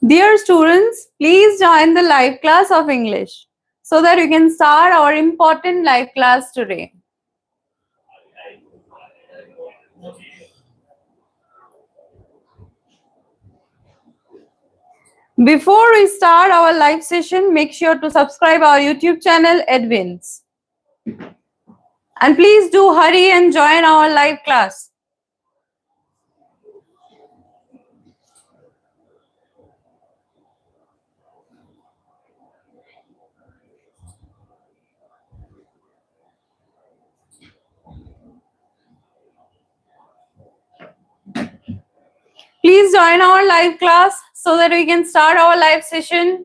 Dear students, please join the live class of English so that we can start our important live class today. Before we start our live session, make sure to subscribe our YouTube channel, Edwins. And please do hurry and join our live class. Please join our live class so that we can start our live session.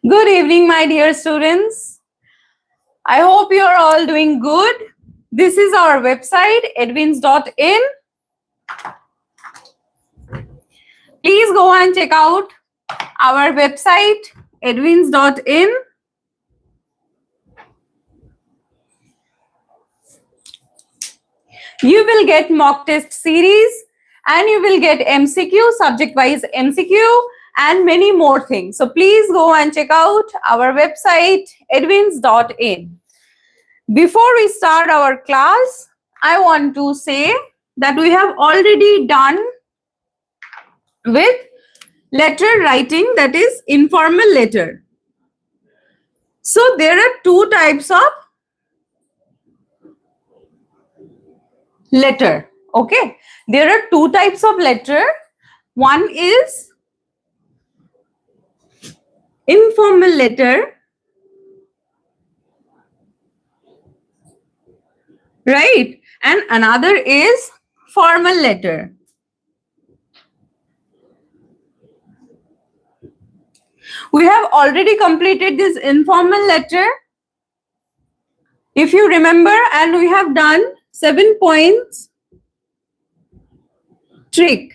Good evening, my dear students. I hope you are all doing good. This is our website, edwins.in. Please go and check out our website, edwins.in. You will get mock test series and you will get MCQ, subject-wise MCQ, and many more things. So please go and check out our website, edwins.in. Before we start our class, I want to say that we have already done with letter writing, that is informal letter. So there are two types of letter. Okay, there are two types of letter. One is informal letter, right? And another is formal letter. We have already completed this informal letter, if you remember, and we have done 7 points trick.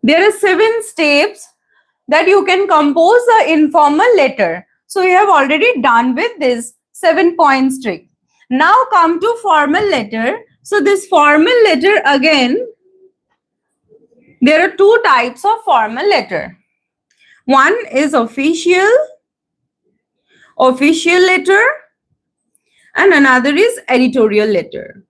There are 7 steps that you can compose the informal letter. So we have already done with this 7 points trick. Now come to formal letter. So this formal letter, again, there are two types of formal letter. One is official letter, and another is editorial letter.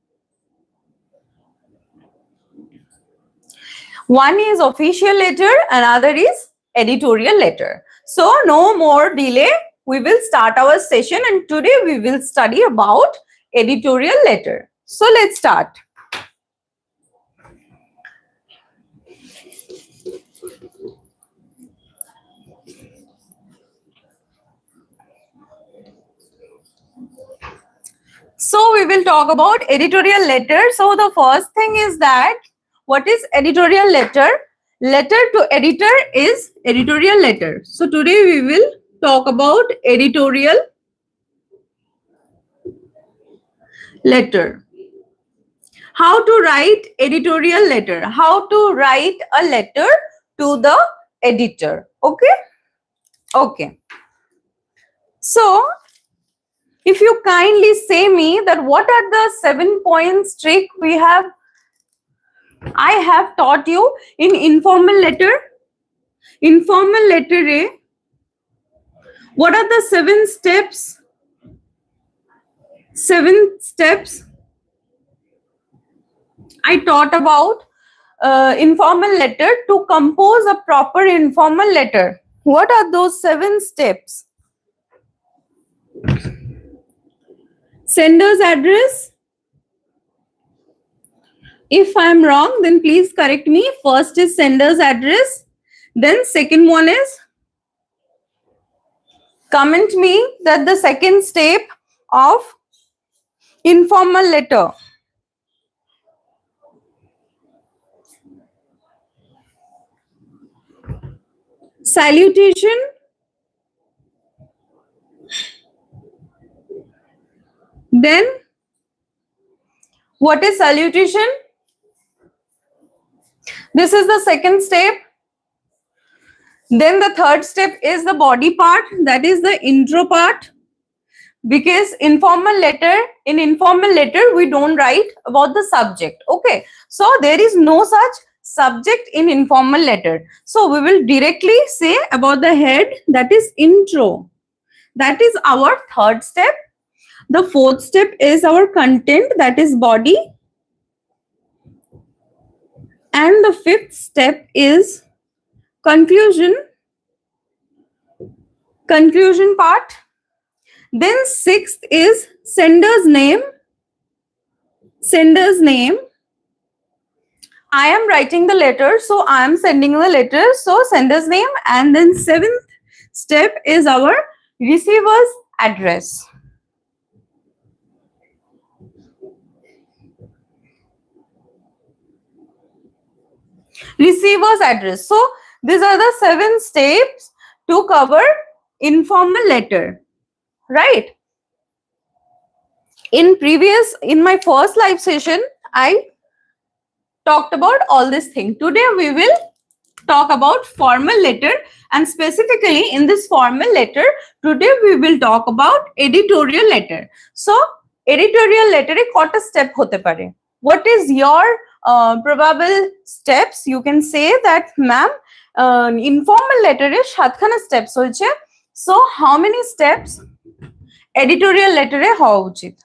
One is official letter, another is editorial letter. So no more delay, we will start our session, and today we will study about editorial letter. So let's start. So we will talk about editorial letter. So the first thing is that what is editorial letter? Letter to editor is editorial letter. So today we will talk about editorial letter. How to write editorial letter? How to write a letter to the editor? Okay? Okay. So if you kindly say me that what are the 7 points trick I have taught you in informal letter? Informal letter, what are the 7 steps? 7 steps I taught about informal letter to compose a proper informal letter. What are those 7 steps? Sender's address. If I am wrong, then please correct me. First is sender's address. Then second one is, comment me that the second step of informal letter. Salutation. Then what is salutation? This is the second step. Then the third step is the body part, that is the intro part. Because in informal letter we don't write about the subject. Okay, so there is no such subject in informal letter, so we will directly say about the head, that is intro. That is our third step. The fourth step is our content, that is body. And the fifth step is conclusion part. Then sixth is sender's name. I am writing the letter, so I am sending the letter, so sender's name. And then seventh step is our receiver's address. Receiver's address. So these are the 7 steps to cover informal letter, right? In my first live session, I talked about all this thing. Today we will talk about formal letter, and specifically in this formal letter, today we will talk about editorial letter. So editorial letter e kota step hote pare? What is your probable steps? You can say that, ma'am, informal letter e 7খানা steps hoyeche. So how many steps editorial letter e হওয়া উচিত?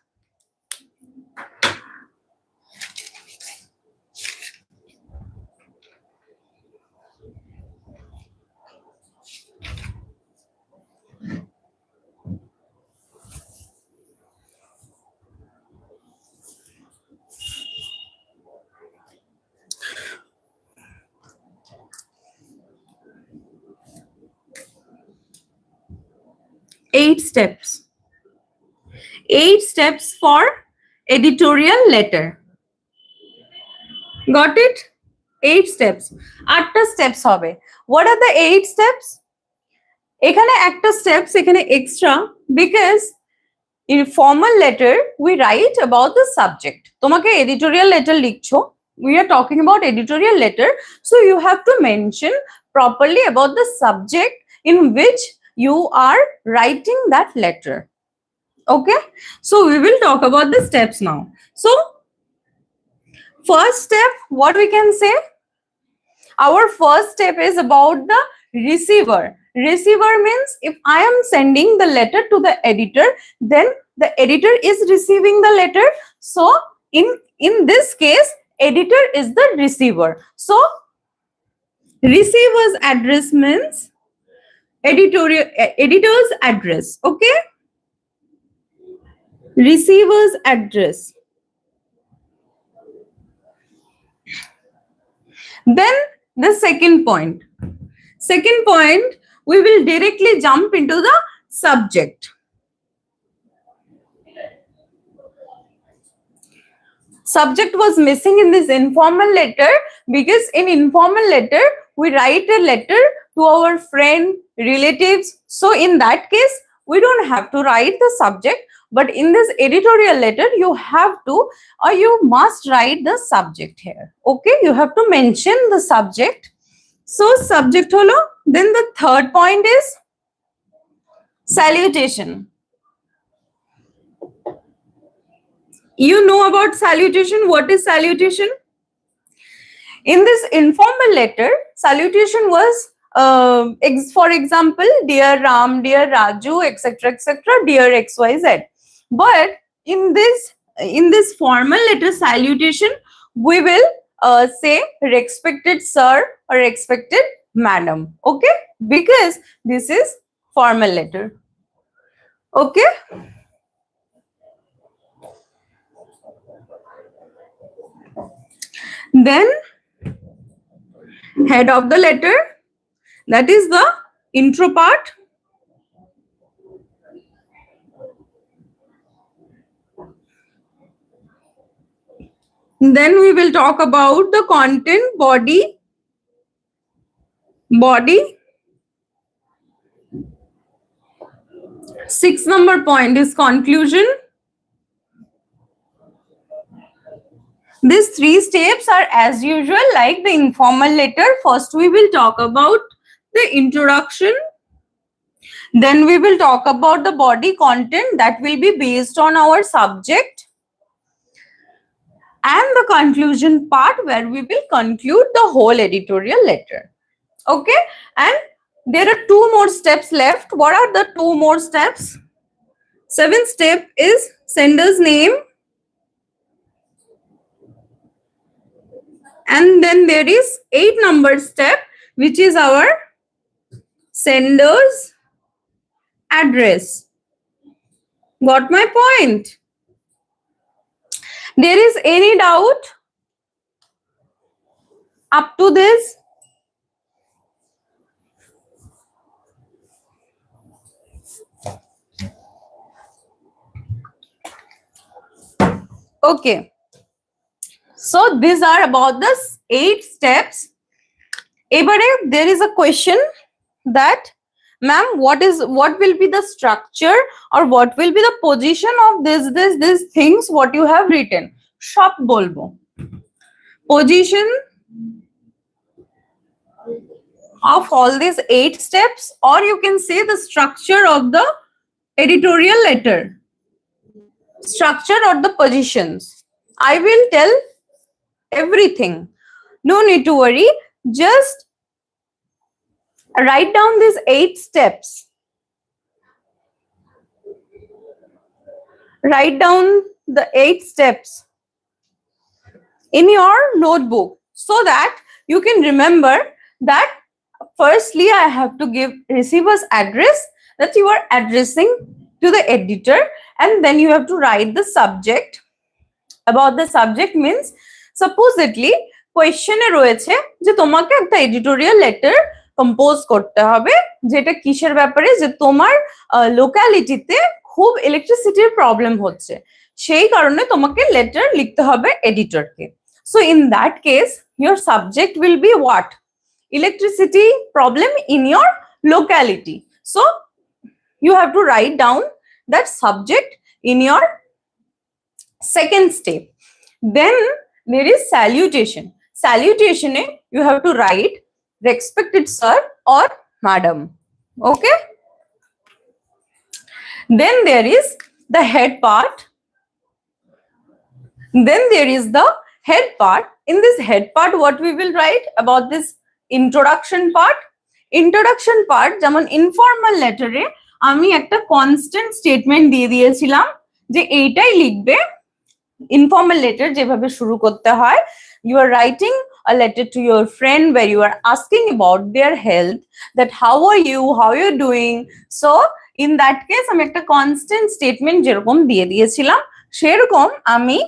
Eight steps for editorial letter. Got it? 8 steps. 8টা steps হবে. What are the 8 steps? এখানে একটা steps এখানে extra, because in formal letter we write about the subject. তোমাকে editorial letter লিখছো, we are talking about editorial letter, so you have to mention properly about the subject in which you are writing that letter. Okay, so we will talk about the steps now. So first step, what we can say, our first step is about the receiver. Receiver means if I am sending the letter to the editor, then the editor is receiving the letter. So in this case, editor is the receiver. So receiver's address means editor's address. Okay, receiver's address. Then the second point, we will directly jump into the subject. Subject was missing in this informal letter, because in informal letter we write a letter to our friend, relatives. So in that case we don't have to write the subject, but in this editorial letter you have to, or you must write the subject here. Okay, you have to mention the subject. So subject holo. Then the third point is salutation. You know about salutation. What is salutation? In this informal letter, salutation was for example, dear Ram, dear Raju, etc., dear XYZ. But in this formal letter salutation, we will say respected sir or respected madam. Okay, because this is formal letter. Okay, then head of the letter, that is the intro part. Then we will talk about the content, body. 6th number point is conclusion. These 3 steps are as usual like the informal letter. First we will talk about the introduction. Then we will talk about the body content that will be based on our subject. And the conclusion part where we will conclude the whole editorial letter. Okay, and there are 2 more steps left. What are the 2 more steps? 7th step is sender's name. And then there is 8 number step, which is our sender's address. Got my point? There is any doubt up to this? Okay. So these are about the 8 steps. Ebare, there is a question that, ma'am, what will be the structure or what will be the position of these things what you have written? Shop bolbo. Position of all these 8 steps, or you can say the structure of the editorial letter. Structure or the positions. I will tell everything. No need to worry. Just write down these 8 steps. Write down the 8 steps in your notebook so that you can remember that firstly I have to give receiver's address that you are addressing to the editor, and then you have to write the subject. About the subject means supposedly question এ রয়েছে যে তোমাকে একটা editorial letter compose করতে হবে যেটা কিসের ব্যাপারে, যে তোমার লোকালিটিতে খুব ইলেকট্রিসিটির প্রবলেম হচ্ছে, সেই কারণে তোমাকে লেটার লিখতে হবে এডিটরকে। So in that case your subject will be what? Electricity problem in your locality. So you have to write down that subject in your second step. Then there is salutation. Salutation you have to write respected sir or madam. Okay. Then there is the head part. Then there is the head part. In this head part, what we will write about this introduction part? Introduction part, যেমন informal letter এ আমি একটা constant statement দিয়ে দিয়েছিলাম যে এইটাই লিখবে। Informal letter যেভাবে শুরু করতে হয়, you are writing a letter to your friend where you are asking about their health, that how are you, how you are doing. So in that case আমি একটা constant statement যেরকম দিয়ে দিয়েছিলাম সেরকম আমি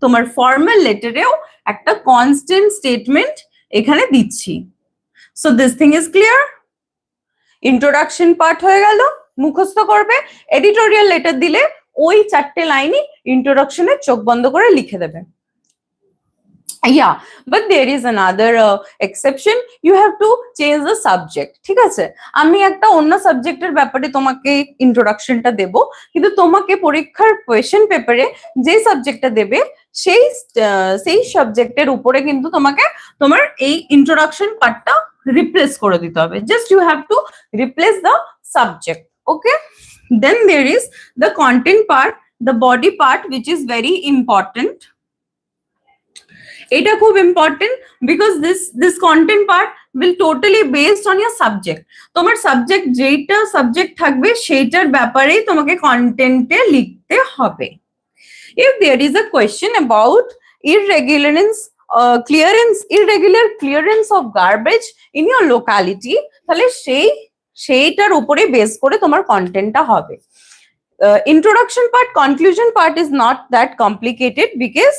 তোমার ফর্মাল লেটারেও একটা কনস্ট্যান্ট স্টেটমেন্ট এখানে দিচ্ছি। So this thing is clear. Introduction part হয়ে গেল, মুখস্থ করবে। এডিটোরিয়াল লেটার দিলে ওই 4টে লাইনই ইন্ট্রোডাকশনে চোখ বন্ধ করে লিখে দেবে। Yeah, but there is another exception. You have to change the subject. ঠিক আছে, আমি একটা অন্য সাবজেক্টের ব্যাপারে তোমাকে ইন্ট্রোডাকশনটা দেব, কিন্তু তোমাকে পরীক্ষার কোয়েশ্চেন পেপারে যে সাবজেক্টটা দেবে সেই সাবজেক্টের উপরে কিন্তু তোমাকে তোমার এই ইন্ট্রোডাকশন পার্টটা রিপ্লেস করে দিতে হবে। Just you have to replace the subject. Okay, then there is the content part, the body part, which is very important. এটা খুব important because this content part will totally based on your subject. তোমার subject যেইটা subject থাকবে সেইটার ব্যাপারেই তোমাকে কন্টেন্টে লিখতে হবে। If there is a question about irregular clearance of garbage in your locality, তাহলে সেইটার উপরে বেস করে তোমার কন্টেন্টটা হবে। Introduction part, conclusion part is not that complicated because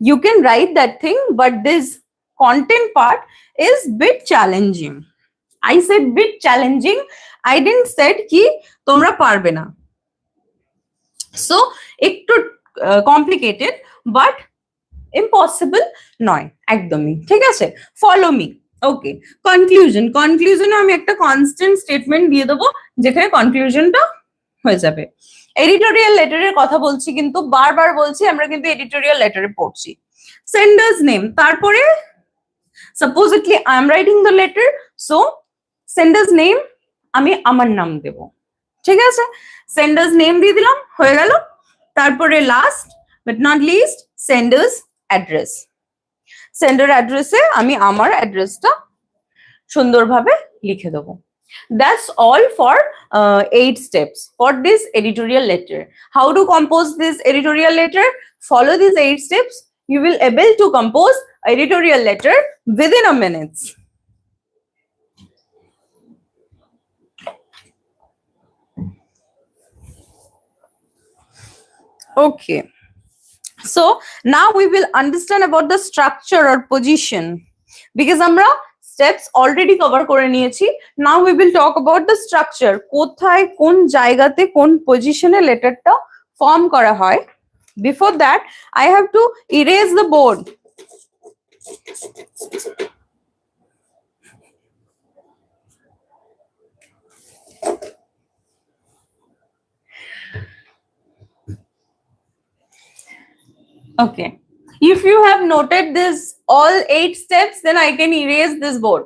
you can write that thing, but this content part is bit challenging. I said bit challenging. I didn't said ki tomra parbe na. So ekটু complicated but impossible নয় একদমই। ঠিক আছে, follow me. Okay, conclusion আমি একটা constant statement দিয়ে দেবো যেখানে conclusionটা হয়ে যাবে। এডিটোরিয়াল লেটারের কথা বলছি, কিন্তু বারবার বলছি আমরা কিন্তু এডিটোরিয়াল লেটারে পড়ছি। সেন্ডার্স নেম, তারপরে supposedly I am writing the letter, so sender's name আমি আমার নাম দেব, ঠিক আছে? সেন্ডার্স নেম দিয়ে দিলাম, হয়ে গেল। তারপরে last but not least sender's address. Sender অ্যাড্রেসে আমি আমার অ্যাড্রেসটা সুন্দরভাবে লিখে দেবো। That's all for 8 steps for this editorial letter. How to compose this editorial letter? Follow these 8 steps. You will able to compose editorial letter within a minute. Okay. So now we will understand about the structure or position. Because আমরা steps already cover করে নিয়েছি, now we will talk about the structure. কোথায় কোন জায়গাতে কোন পজিশনে লেটারটা form করা হয়। Before that I have to erase the board. Okay, if you have noted this all 8 steps, then I can erase this board.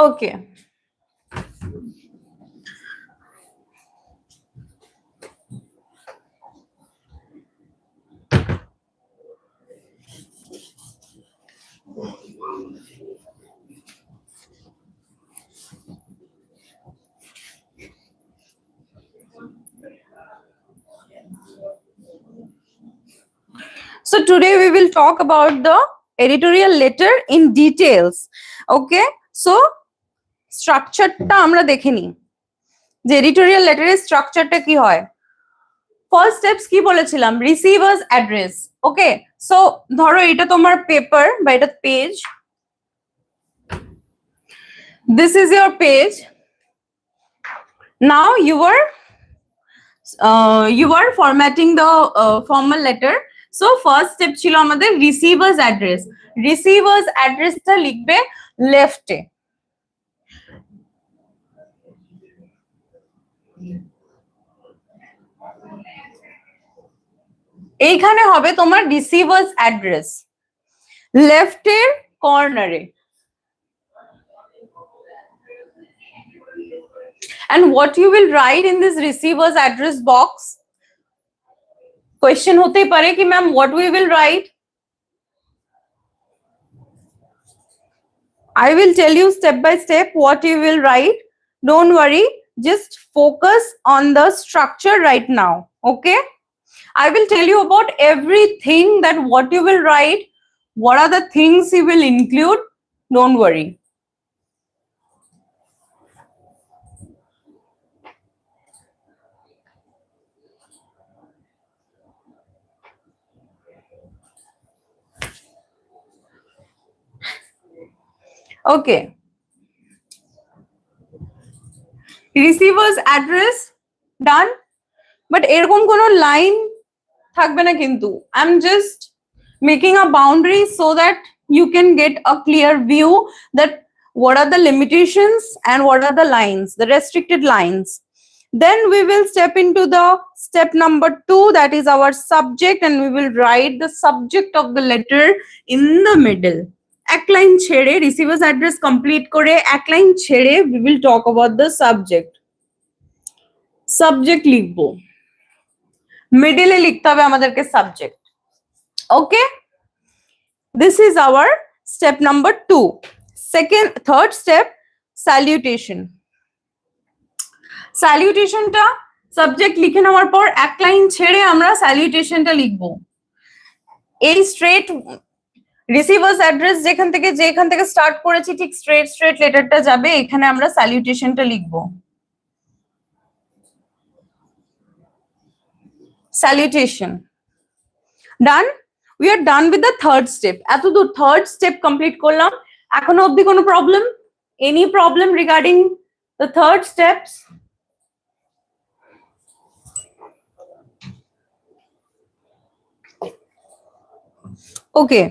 Okay. So today we will talk about the editorial letter in details. Okay, so structure টা আমরা দেখে নিই যে editorial letter এর structure টা কি হয়। First steps কি বলেছিলাম, receivers address. Okay, so ধরো এটা তোমার পেপার বা এটা page, this is your page. Now you are formatting the formal letter. So first step ছিল আমাদের receivers address. Receivers address টা লিখবে left এ। এইখানে হবে তোমার receivers address left এর কর্নারে। And what you will write in this receiver's address box? Question होते पारे कि ma'am what we will write? I will tell you step by step what you will write. Don't worry, just focus on the structure right now. Okay, I will tell you about everything, that what you will write, what are the things you will include. Don't worry. Okay, receiver's address done, but এরকম কোনো line থাকবে না কিন্তু। I'm just making a boundary so that you can get a clear view that what are the limitations and what are the lines, the restricted lines. Then we will step into the step number 2, that is our subject, and we will write the subject of the letter in the middle. এক line ছেড়ে receivers address complete করে এক line ছেড়ে we will talk about the subject. Subject লিখবো, মিডলে লিখতে হবে আমাদেরকে subject. Okay, this is our step number 2. Third step, salutation. স্যালিউটেশনটা সাবজেক্ট লিখে নেওয়ার পর এক লাইন ছেড়ে আমরা স্যালিউটেশনটা লিখবো। এই স্ট্রেট রিসিভার্স অ্যাড্রেস যেখান থেকে স্টার্ট করেছি ঠিক স্ট্রেট লেটারটা যাবে, এখানে আমরা স্যালিউটেশনটা লিখবো। Salutation done. We are done with the third step. এতদূর third step complete করলাম। এখনো অবধি কোনো problem? Any problem regarding the third steps? Okay,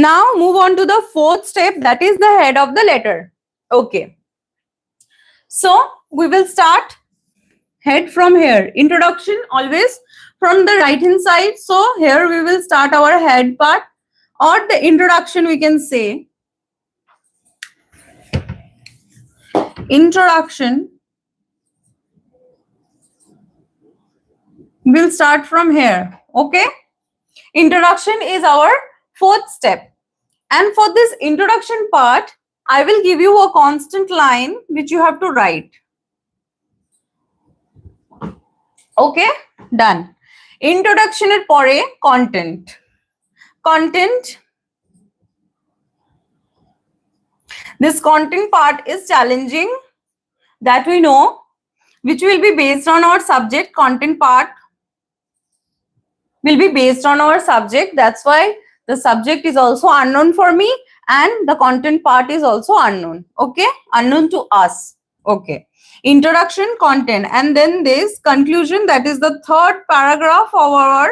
now move on to the fourth step, that is the head of the letter. Okay, so we will start Head from here. Introduction always from the right hand side. So here we will start our head part or the introduction we can say. Introduction will start from here. Okay. Introduction is our fourth step. And for this introduction part, I will give you a constant line which you have to write. Okay, done. Introduction er pore content. Content. This content part is challenging, that we know, which will be based on our subject. Content part will be based on our subject. That's why the subject is also unknown for me and the content part is also unknown. Okay, unknown to us. Okay, introduction, content, and then this conclusion, that is the third paragraph of our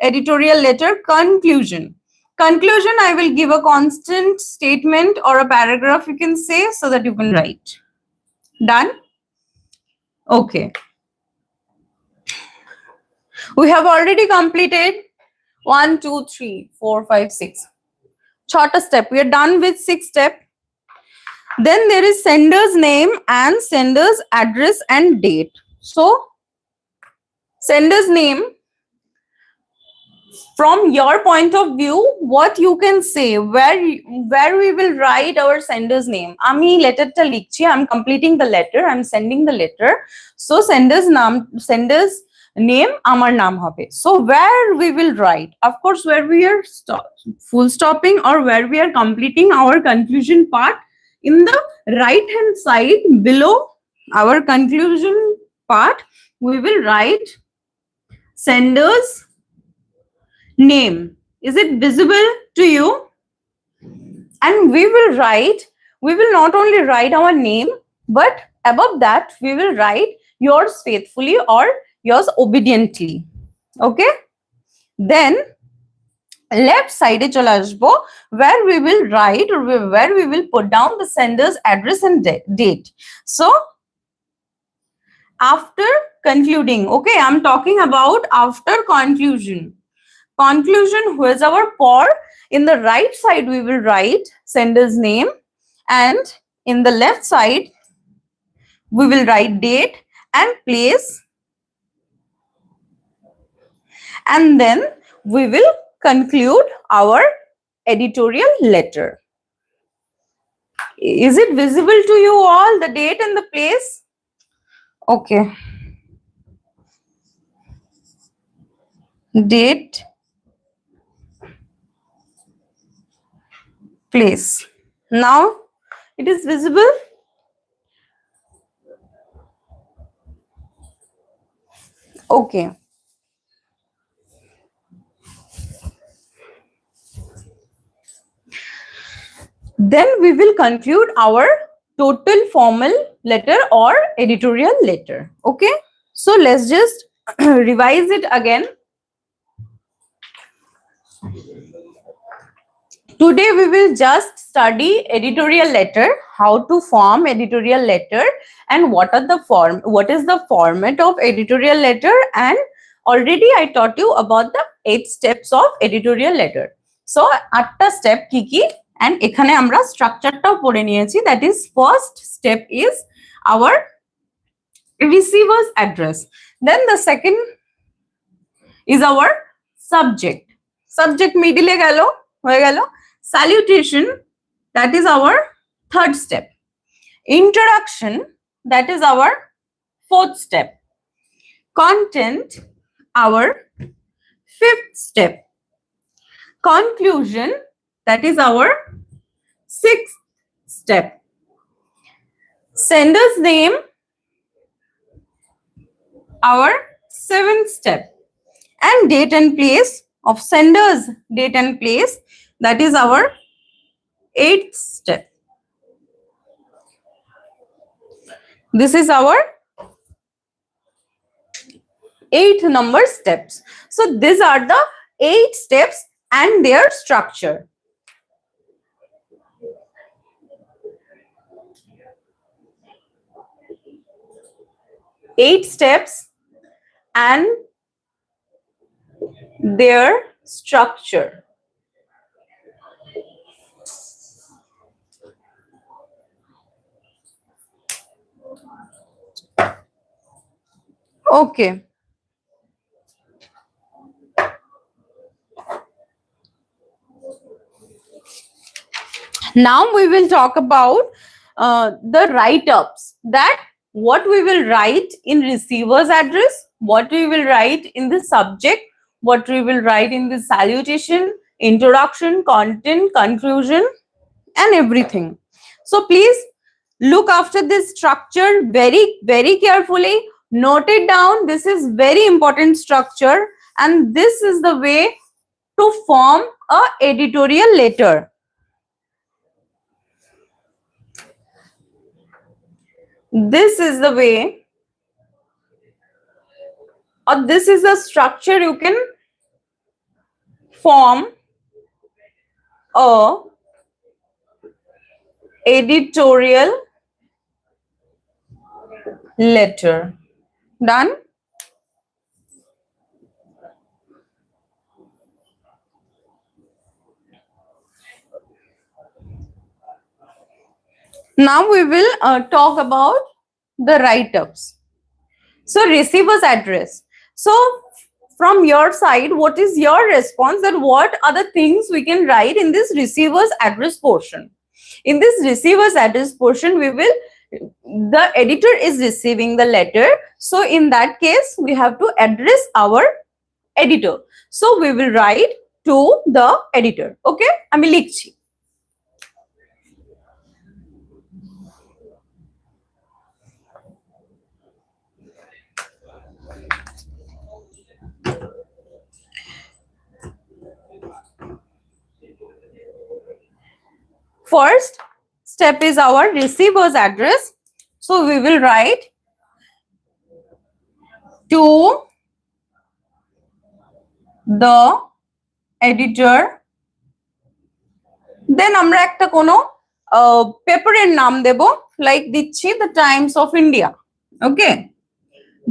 editorial letter. Conclusion. Conclusion, I will give a constant statement or a paragraph you can say, so that you can write. Done? Okay. We have already completed 1, 2, 3, 4, 5, 6. Shorter step. We are done with 6 steps. Then there is sender's name and sender's address and date. So, sender's name, from your point of view, what you can say, where we will write our sender's name. Ami letter ta likhchi, I'm completing the letter, I'm sending the letter. So, sender's name amar naam hobe. So where we will write, of course, where we are full stopping or where we are completing our conclusion part, in the right hand side below our conclusion part, we will write sender's name. Is it visible to you? And we will not only write our name, but above that we will write yours faithfully or yours obediently. Okay, then left side e chole asbo, where we will write or where we will put down the sender's address and date. So after concluding, okay, I'm talking about after conclusion. Conclusion, who is our por? In the right side we will write sender's name, and in the left side we will write date and place, and then we will conclude our editorial letter. Is it visible to you all, the date and the place? Okay. Date, place. Now it is visible. Okay. Then we will conclude our total formal letter or editorial letter. Okay. So let's just revise it again. Today we will just study editorial letter, how to form editorial letter, and what is the format of editorial letter, and already I taught you about the 8 steps of editorial letter. So 8টা step কি and এখানে আমরা স্ট্রাকচারটাও পড়ে নিয়েছি, that is first step is our receiver's address. Then the second is our subject middle এ গেল, হয়ে গেল। Salutation, that is our third step. Introduction, that is our fourth step. Content, our fifth step. Conclusion, that is our sixth step. Sender's name, our seventh step. And date and place of sender's date and place, that is our 8th step. This is our 8 number steps. So these are the 8 steps and their structure. 8 steps and their structure. Okay. Now we will talk about the write-ups, that what we will write in receiver's address, what we will write in the subject, what we will write in the salutation, introduction, content, conclusion, and everything. So please look after this structure very, very carefully. Note it down. This is very important structure, and this is the way to form a editorial letter. This is the way, or this is the structure you can form a editorial letter. Done? Now we will talk about the write-ups. So receiver's address. So from your side, what is your response, and what are the things we can write in this receiver's address portion? In this receiver's address portion, the editor is receiving the letter. So in that case, we have to address our editor. So we will write to the editor. Okay? আমি লিখছি। First step is our receiver's address. So we will write to the editor. Then আমরা একটা কোনো পেপারের নাম দেব, like দিচ্ছি the Times of India. Okay,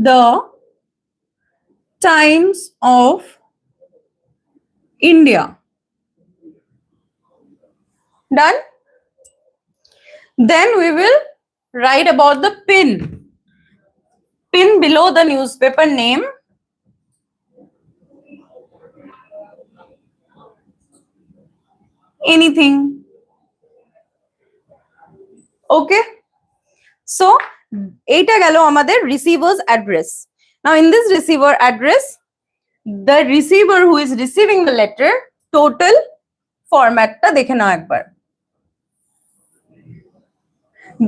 the Times of India. Done? Then we will write about the pin below the newspaper name. Anything. Okay, so এটা গেল আমাদের receiver's address. Now in this receiver address, the receiver who is receiving the letter, total formatটা দেখে নাও একবার।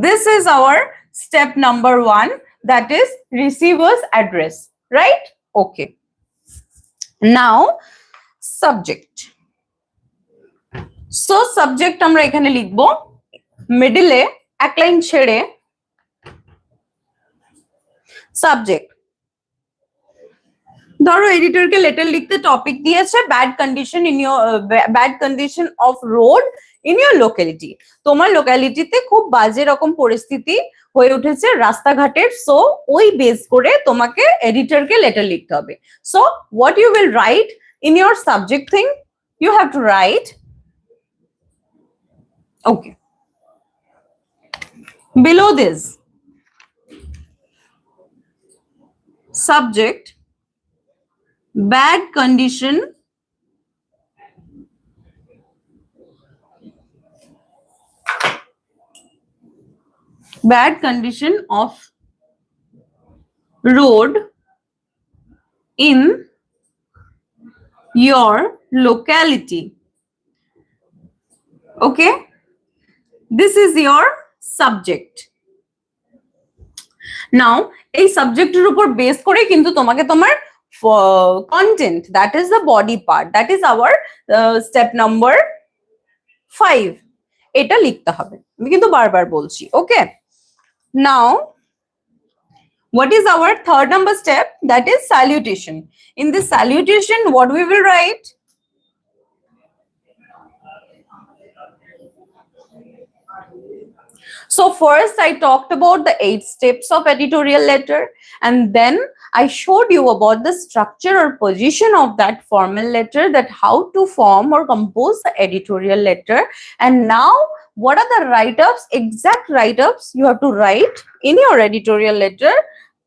This is our step number 1, that is receiver's address, right? Okay. Now subject. So subject আমরা এখানে লিখবো মিডলে এক line ছেড়ে subject. ধরো এডিটরকে letter লিখতে topic দিয়েছে bad condition of road in your locality. তোমার লোকালিটিতে খুব বাজে রকম পরিস্থিতি হয়ে উঠেছে রাস্তাঘাটের, সো ওই বেস করে তোমাকে এডিটরকে লেটার লিখতে হবে। So what you will write in your subject thing, you have to write, okay, below this subject, bad condition of road in your locality. Okay, this is your subject. Now এই সাবজেক্টের উপর base করে কিন্তু তোমাকে তোমার content, that is the body part, that is our step number 5, এটা লিখতে হবে। আমি কিন্তু বারবার বলছি। Okay, now what is our third number step, that is salutation. In this salutation, what we will write? So first I talked about the 8 steps of editorial letter, and then I showed you about the structure or position of that formal letter, that how to form or compose the editorial letter. And now what are the write-ups, exact write-ups you have to write in your editorial letter.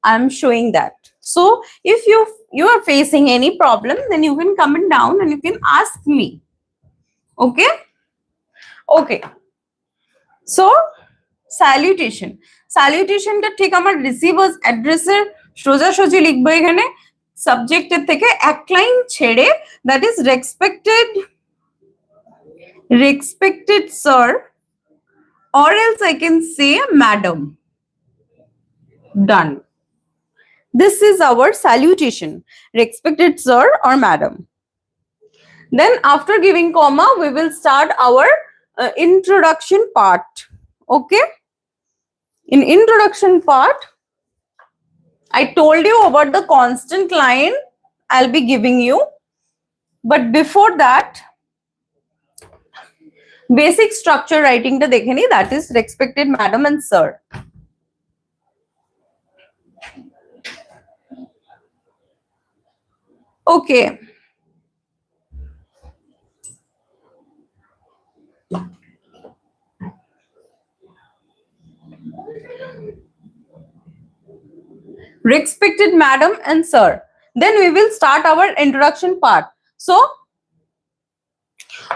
I'm showing that. So if you are facing any problem, then you can comment down and you can ask me. Okay? Okay. So salutation, স্যালুটেশনটা ঠিক আমার receivers অ্যাড্রেসের সোজাসুজি লিখবো এখানে সাবজেক্টের থেকে এক line ছেড়ে, that is respected sir, or else I can say madam. Done. This is our salutation, respected sir or madam. Then after giving comma, we will start our introduction part. Okay? In introduction part, I told you about the constant line I'll be giving you. But before that, basic structure writing ta dekhe ni, that is respected madam and sir. Okay. Respected madam and sir. Then we will start our introduction part. So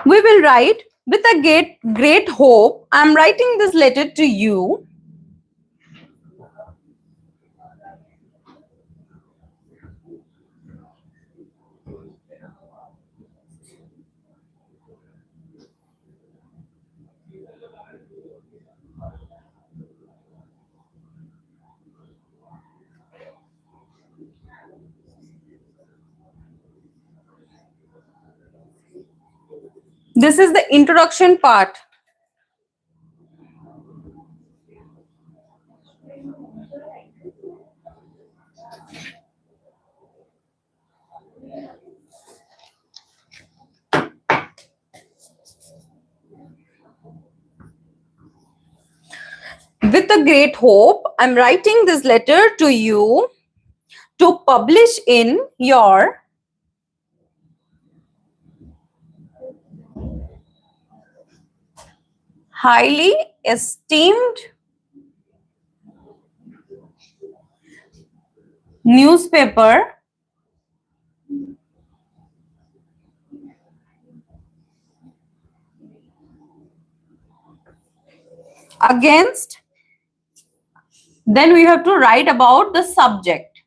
we will write, with a great hope, I am writing this letter to you. This is the introduction part. With a great hope, I'm writing this letter to you to publish in your highly esteemed newspaper against, then we have to write about the subject.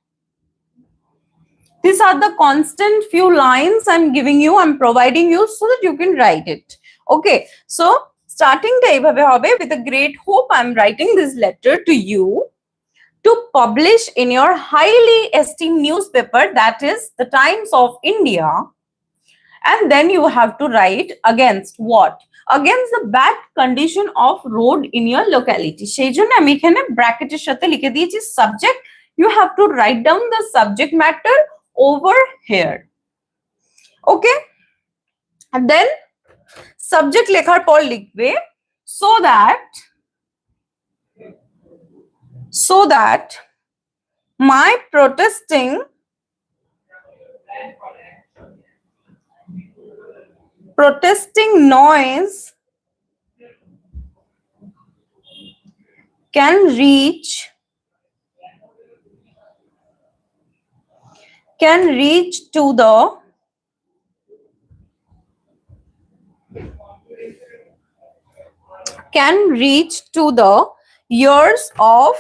These are the constant few lines I'm giving you, I'm providing you so that you can write it. Okay, so starting ta eibhabe hobe, with a great hope I'm writing this letter to you to publish in your highly esteemed newspaper, that is the Times of India. And then you have to write against what? Against the bad condition of road in your locality. সেই জন্য আমি এখানে ব্র্যাকেটের সাথে লিখে দিয়েছি subject. You have to write down the subject matter over here. Okay? And then subject লেখার পর লিখবে so that my protesting noise can reach to the ears of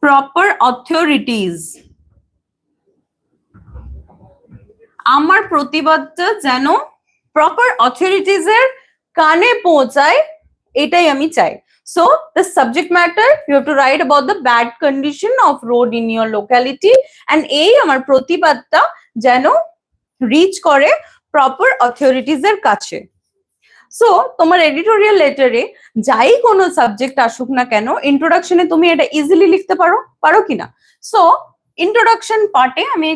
proper authorities. আমার প্রতিবাদটা যেন প্রপার অথরিটিজ এর কানে পৌঁছায়, এটাই আমি চাই। So the subject matter, you have to write about the bad condition of road in your locality, and এই আমার প্রতিবাদটা যেন রিচ করে প্রপার অথরিটিজ এর কাছে। সো তোমার এডিটোরিয়াল লেটারে যাই কোনো সাবজেক্ট আসুক না কেন, ইন্ট্রোডাকশনে তুমি এটা ইজিলি লিখতে পারো কিনা? সো ইন্ট্রোডাকশন পার্টে আমি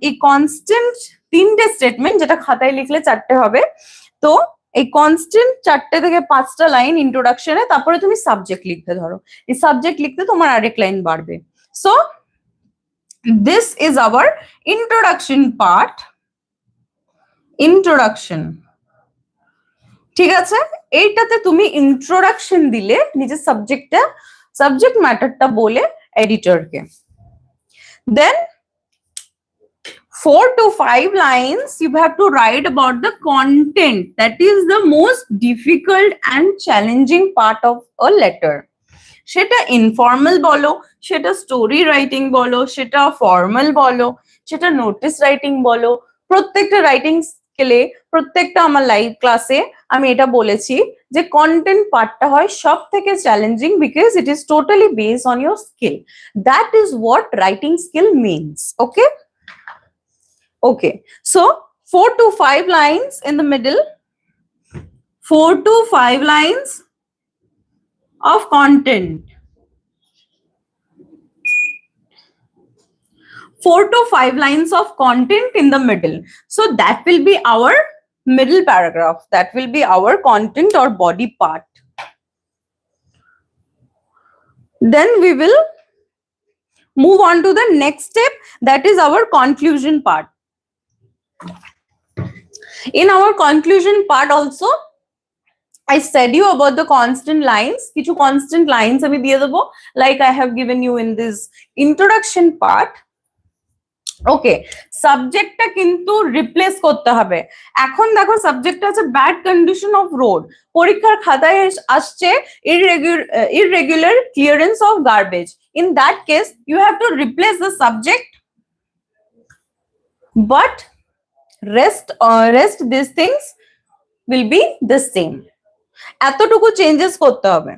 এই কনস্ট্যান্ট তিনটে স্টেটমেন্ট, যেটা খাতায় লিখলে চারটে হবে। তো এই কনস্ট্যান্ট 4টে থেকে 5টা লাইন ইন্ট্রোডাকশনে, তারপরে তুমি সাবজেক্ট লিখতে ধরো, এই সাবজেক্ট লিখতে তোমার আরেক লাইন বাড়বে। So this is our introduction part, introduction, ঠিক আছে? এইটাতে তুমি ইন্ট্রোডাকশন দিলে নিজের সাবজেক্ট ম্যাটারটা বলে এডিটরকে, দেন 4 to 5 lines you have to write about the content, that is the most difficult and challenging part of a letter. সেটা ইনফর্মাল বলো, সেটা স্টোরি রাইটিং বলো, সেটা ফর্মাল বলো, সেটা নোটিস রাইটিং বলো, প্রত্যেকটা রাইটিং স্কেলে, প্রত্যেকটা আমার লাইভ ক্লাসে আমি এটা বলেছি যে কন্টেন্ট পার্টটা হয় সব থেকে challenging, because it is totally based on your skill. That is what writing skill means. Okay, okay, so 4 to 5 lines in the middle, 4 to 5 lines of content, 4 to 5 lines of content in the middle. So that will be our middle paragraph, that will be our content or body part. Then we will move on to the next step, that is our conclusion part. In our conclusion part also, I said you about the constant lines. Kichu constant lines ami diye debo, like I have given you in this introduction part. Okay, subject টা কিন্তু replace করতে হবে। এখন দেখো সাবজেক্টটা আছে bad condition of road, পরীক্ষার খাতায় আসছে irregular clearance of garbage. In that case you have to replace the subject, but rest these things will be the same. এতটুকু চেঞ্জেস করতে হবে।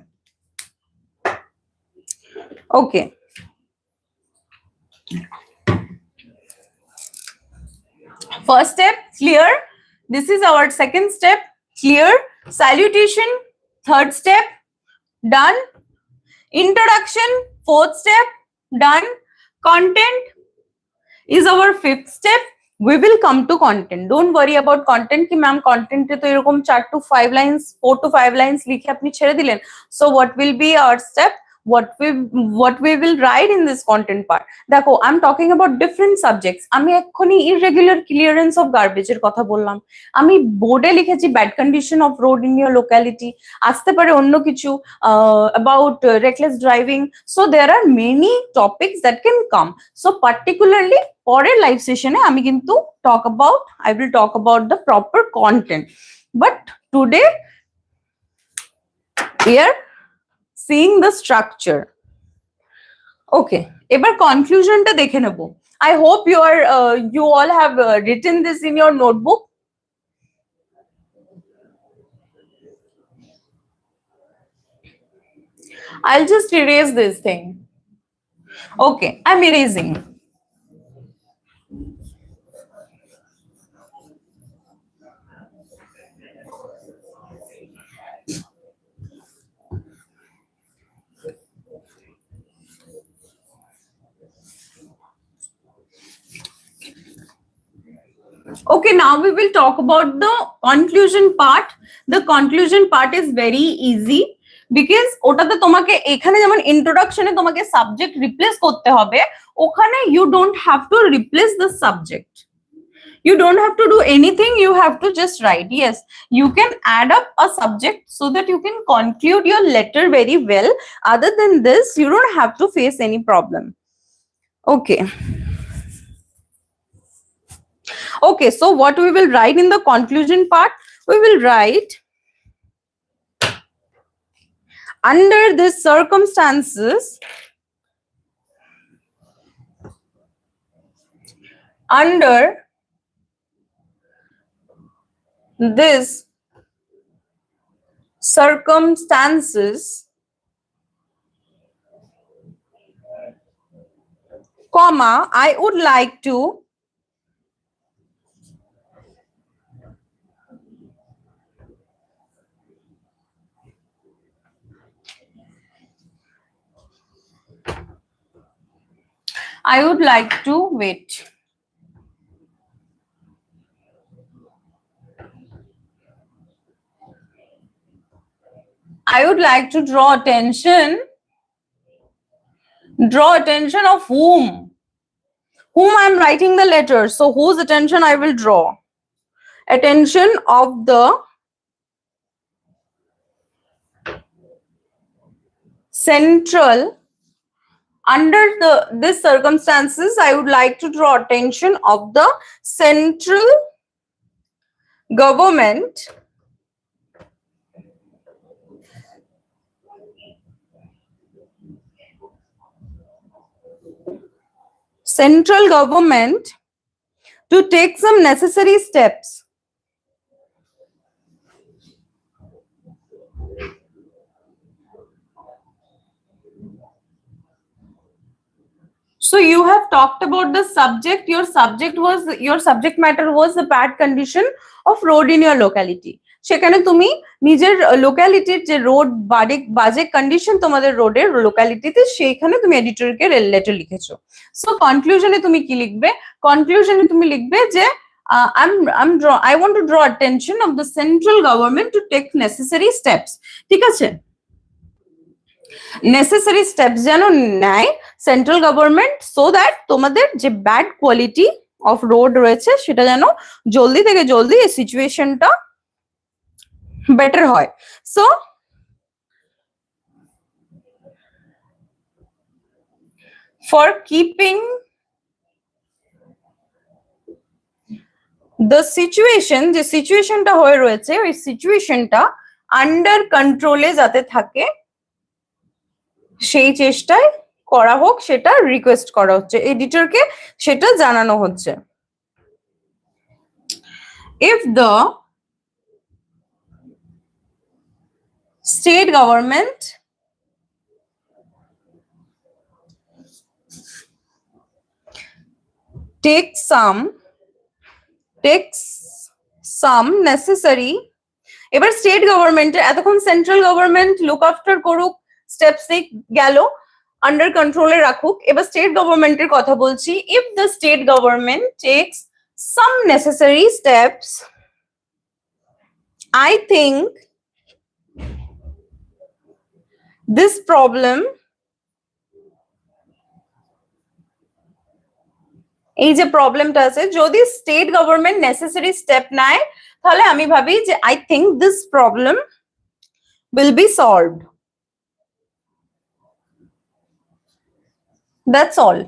ওকে, first step clear, this is our second step clear, salutation third step done, introduction fourth step done, content is our fifth step. We will come to content, don't worry about content ki ma'am content e to erokom 4 to 5 lines 4 to 5 lines likhe apni chhere dilen. So what will be our step, what we will write in this content part? দেখো I'm talking about different subjects. আমি এক্ষুনি irregular clearance of garbage এর কথা বললাম, আমি বোর্ডে লিখেছি bad condition of road in your locality, আসতে পারে অন্য কিছু about reckless driving. So there are many topics that can come. So particularly পরের লাইভ সেশনে আমি কিন্তু I will talk about the proper content, but today here seeing the structure. Okay, এবার কনক্লুশনটা দেখে নেব। I hope you all have written this in your notebook. I'll just erase this thing. Okay, I'm erasing. Okay, now we will talk about the conclusion part. The conclusion part is very easy because ওটাতে তোমাকে এখানে যেমন ইন্ট্রোডাকশনে তোমাকে subject replace করতে হবে, ওখানে you don't have to replace the subject. You don't have to do anything, you have to just write. Yes, you can add up a subject so that you can conclude your letter very well. Other than this, you don't have to face any problem. Okay. Okay, so what we will write in the conclusion part? We will write, under these circumstances, under these circumstances, comma, I would like to wait. I would like to draw attention. Draw attention of whom? Whom I'm writing the letter. So whose attention I will draw? Attention of the central. Under this circumstances, I would like to draw attention of the central government to take some necessary steps. So you have talked about the subject. Your subject matter was the bad condition of road in your locality. সেখানে তুমি নিজের লোকালিটির যে road বাজে condition তোমাদের রোডের লোকালিটিতে সেইখানে তুমি এডিটরকে letter লিখেছো। সো কনক্লুশনে তুমি কি লিখবে? কনক্লুশনে তুমি লিখবে যে I want to draw attention of the central government to take necessary steps. ঠিক আছে? নেসেসারি স্টেপস যেন নেয় সেন্ট্রাল গভর্নমেন্ট, সো দ্যাট তোমাদের যে ব্যাড কোয়ালিটি অফ রোড রয়েছে সেটা যেন জলদি থেকে জলদি এই সিচুয়েশনটা বেটার হয়। So for keeping the situation, যে সিচুয়েশনটা হয়ে রয়েছে ওই সিচুয়েশনটা আন্ডার কন্ট্রোলে যাতে থাকে সেই চেষ্টায় করা হোক, সেটা রিকোয়েস্ট করা হচ্ছে, এডিটরকে সেটা জানানো হচ্ছে। If the state government takes some necessary, এবার স্টেট গভর্নমেন্টের এতক্ষণ সেন্ট্রাল গভর্নমেন্ট লুক আফটার করুক, স্টেপস গেল, আন্ডার কন্ট্রোলে রাখুক, এবার স্টেট গভর্নমেন্টের কথা বলছি। If the state government tax some necessary steps, I think this problem, এই যে প্রবলেমটা আছে, যদি স্টেট গভর্নমেন্ট নেসেসারি স্টেপ নেয় তাহলে আমি ভাবি যে I think this problem will be solved. That's all.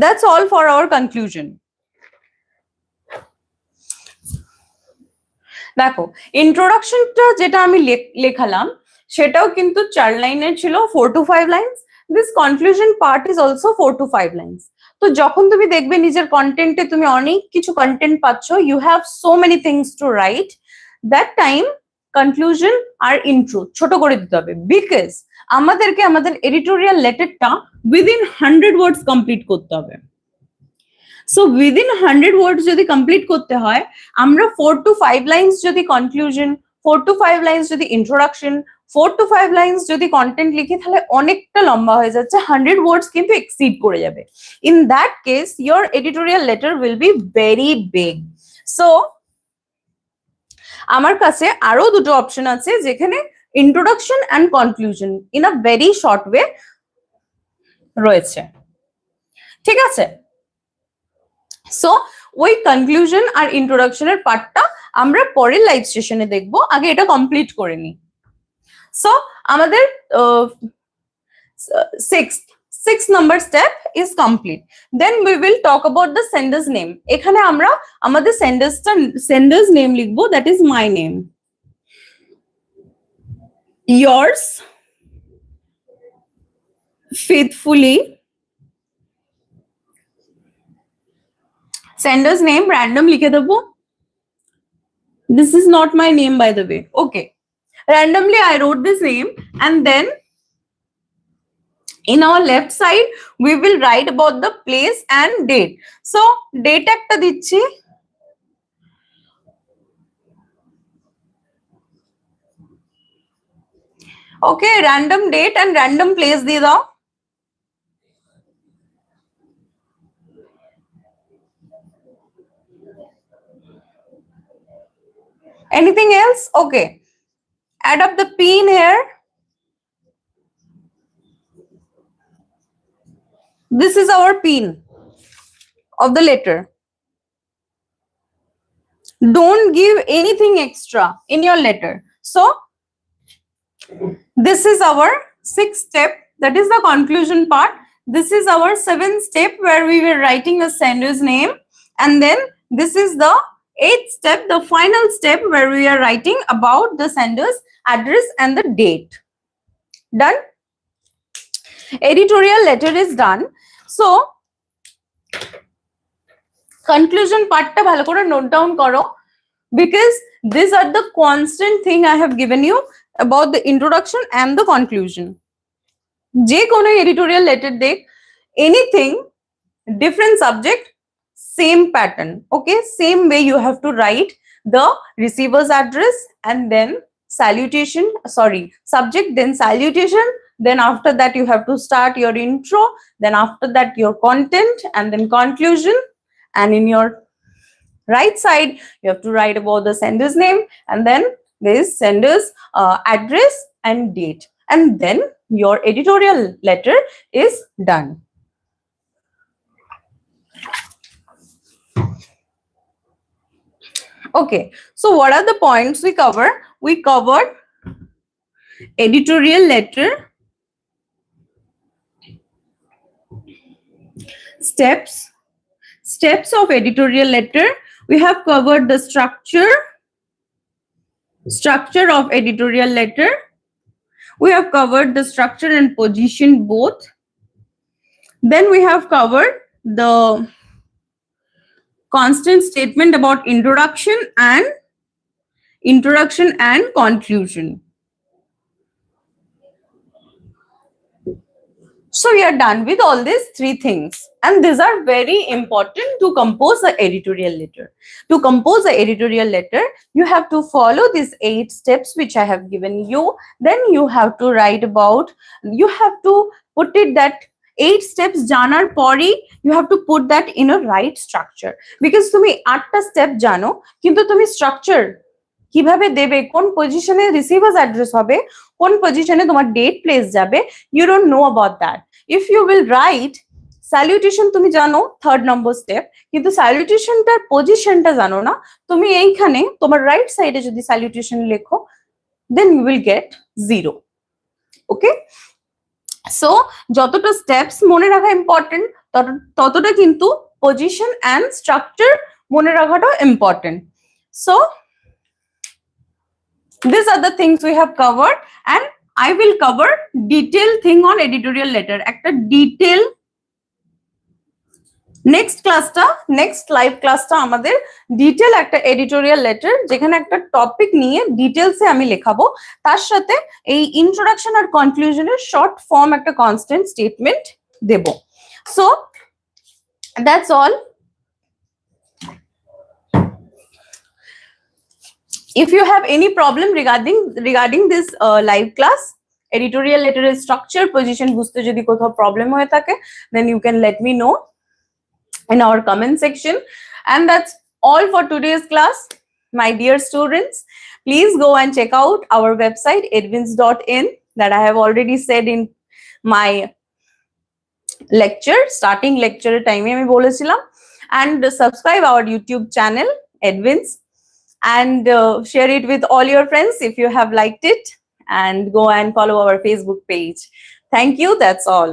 That's all for our conclusion. দেখো ইন্ট্রোডাকশনটা যেটা আমি লেখালাম সেটাও কিন্তু 4 লাইনের ছিল, 4 to 5 lines. This conclusion part is also 4 to 5 lines. তো যখন তুমি দেখবে নিজের কন্টেন্টে তুমি অনেক কিছু কন্টেন্ট পাচ্ছ, you have so many things to write, that time conclusion আর ইন্ট্রো ছোট করে দিতে হবে, বিকজ আমাদেরকে আমাদের এডিটোরিয়াল লেটারটা উইদিন 100 ওয়ার্ডস কমপ্লিট করতে হবে। সো উইদিন 100 ওয়ার্ডস যদি কমপ্লিট করতে হয়, আমরা 4 to 5 লাইনস যদি কনক্লুশন, 4 to 5 লাইনস যদি ইন্ট্রোডাকশন, 4 to 5 লাইনস যদি কন্টেন্ট লিখি, তাহলে অনেকটা লম্বা হয়ে যাচ্ছে, 100 ওয়ার্ডস কিন্তু এক্সিড করে যাবে। In that case your editorial letter will be very big. So আমার কাছে আরো দুটো অপশন আছে যেখানে introduction and conclusion in a very short way রয়েছে, ঠিক আছে? সো ওই কনক্লুশন আর ইন্ট্রোডাকশনের পার্টটা আমরা পরের লাইভ সেশনে দেখবো, আগে এটা কমপ্লিট করে নি। সো আমাদের 6th number step is complete. Then we will talk about the sender's name. এখানে আমরা আমাদের sender's name লিখবো, that is my name, yours faithfully, sender's name random লিখে দেবো, this is not my name by the way, okay, randomly I wrote this name, and then in our left side we will write about the place and date. So date একটা দিচ্ছি, okay, random date and random place দিয়ে দাও। Anything else? Okay, Add up the P in here. This is our pin of the letter. Don't give anything extra in your letter. So this is our 6th step, that is the conclusion part. This is our 7th step where we were writing a sender's name, and then this is the 8th step, the final step, where we are writing about the sender's address and the date. Done? Editorial letter is done. So conclusion part ta bhalo kore note down koro, because these are the constant thing I have given you about the introduction and the conclusion. Je kono editorial letter dekh, anything, different subject, same pattern. Okay, same way you have to write the receiver's address and then salutation, subject, then salutation. Then after that you have to start your intro, then after that your content, and then conclusion. And in your right side you have to write about the sender's name, and then there is sender's address and date, and then your editorial letter is done. Okay, so what are the points we cover? We covered editorial letter, steps of editorial letter. We have covered the structure of editorial letter. We have covered the structure and position both. Then we have covered the constant statement about introduction and conclusion. So we are done with all these 3 things, and these are very important to compose the editorial letter. To compose the editorial letter, you have to follow these 8 steps which I have given you. Then you have to write about, you have to put it that 8 steps janar pori, you have to put that in a right structure, because tumi 8টা step jano kintu tumi structure কিভাবে দেবে, কোন পজিশনে receivers address হবে, কোন পজিশনে তোমার date place যাবে, you don't know about that. If you will write salutation, তুমি জানো 3rd নম্বর স্টেপ, কিন্তু স্যালুটেশনটার পজিশনটা জানো না, তুমি এইখানে তোমার রাইট সাইডে যদি স্যালুটেশন লেখো, then you will get 0। Okay, so যতটা স্টেপস মনে রাখা ইম্পর্টেন্ট, ততটা কিন্তু পজিশন অ্যান্ড স্ট্রাকচার মনে রাখাটাও important. So these are the things we have covered, and I will cover detailed thing on editorial letter, একটা detail next live class টা আমাদের detail একটা editorial letter, যেখানে একটা টপিক নিয়ে ডিটেইলসে আমি লেখাবো, তার সাথে এই ইন্ট্রোডাকশন আর কনক্লুশনের শর্ট ফর্ম একটা কনস্ট্যান্ট স্টেটমেন্ট দেব। So that's all. If you have any problem regarding this live class, editorial letter structure, position বুঝতে যদি কোথাও প্রবলেম হয়ে থাকে, then you can let me know in our comment section. And that's all for today's class, my dear students. Please go and check out our website edwins.in, that I have already said in my lecture, starting lecture time আমি বলেছিলাম, and subscribe our YouTube channel Edwins, and share it with all your friends if you have liked it, and go and follow our Facebook page. Thank you. That's all.